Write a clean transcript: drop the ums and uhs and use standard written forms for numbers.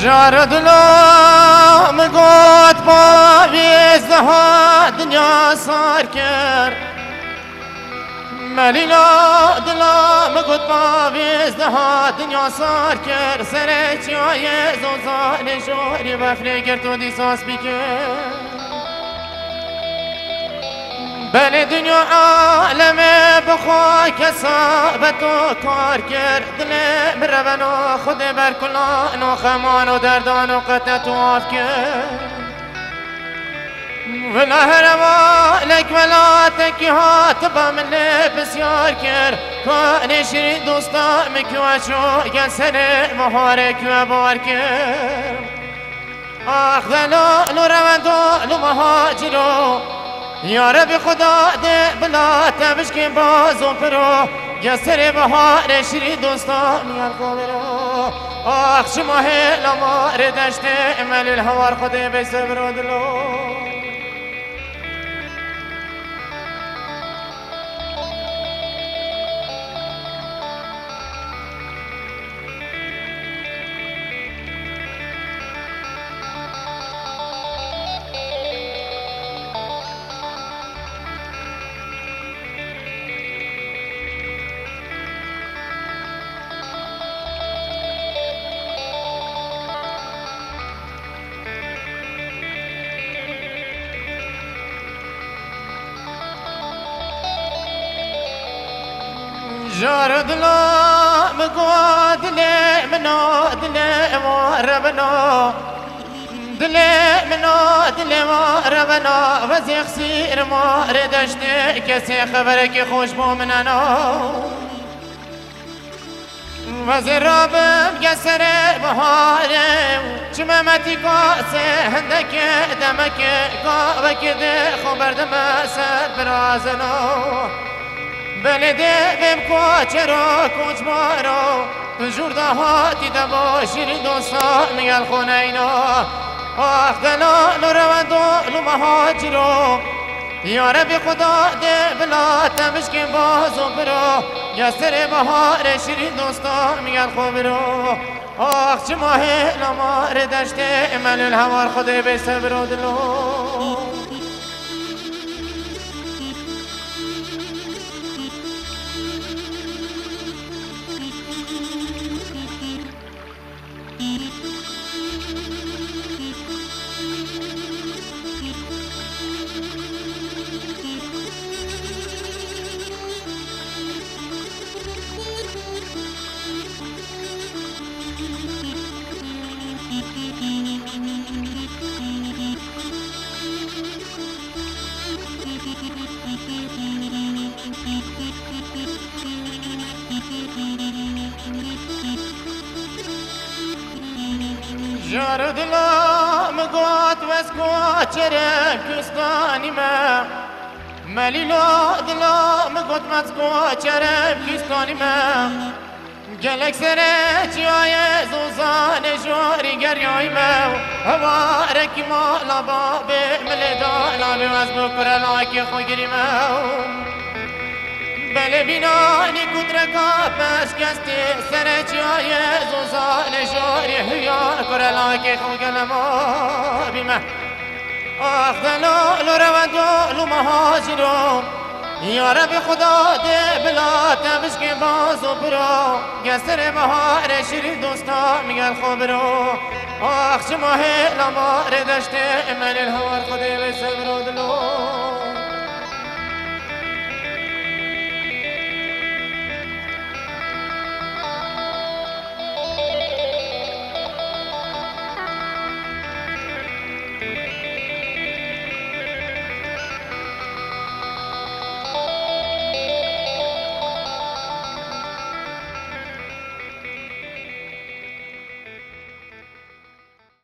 جار دلم گفت با ویزها دنیا سار کرد ملیلا دلم گفت با ویزها دنیا سار کرد سر چای زوزان جوری بفری کرد و دیساس بیکرد بله دنیا عالم بخوا کسابت و کار کرد دل برون و خود برکلان و خمان و دردان و قطعت و آف کرد ولا هروانک ولا تکیهات با من بسیار کرد کان شری دوستا مکیوه شو گسر مهاره کیوه بار کرد آخ دلو روندو مهاجرو یا رب خدا ده بلا تبش که بازو پرو گسر بهار شری دوستان یا قبرو آخ شما لما ردشت امل الهوار خدا بسبر و دلو جار دلم گو دل منو دل ربنا دل منو دل ربنا وزی خسیر ما ردشته کسی خبره که خوش با منانا وزی رابم گسر بهاره چممتی کاسه هندک دمک گاوک ده خبر دمسد برازنا بلده بم کوچرو کوچ بارو تجور ده هاتی دباشیر دوستا میگل خونه اینا آخ دلال روندو مهاجرو یا رب خدا ده بلا تمش که بازو برو یا سر بهار شیرین دوستا میگل خو برو آخ چه ماه لمار دشته امل الهوار خدا به صبر و دلو جار دلم گوت وسکو چرم کستانی ما ملیلا دلم گوت وسکو چرم کستانی ما گلک سر چیای زوزان جوری گریای ما هوا رکی ما لبا به ملدا لابی وزبو کرلا که خوگری ما بله بینانی کدرکا پس کستی سر چیای زوزان جوری هیا کرلا که خوگل ما بیمه آخ دلو روندو مهاجرو یا رب خدا ده بلا تبش که بازو برو گسر بهار شیرین دوستا میگل خو برو آخ چه ماه لما ردشته امل الهوار خدا به صبر و دلو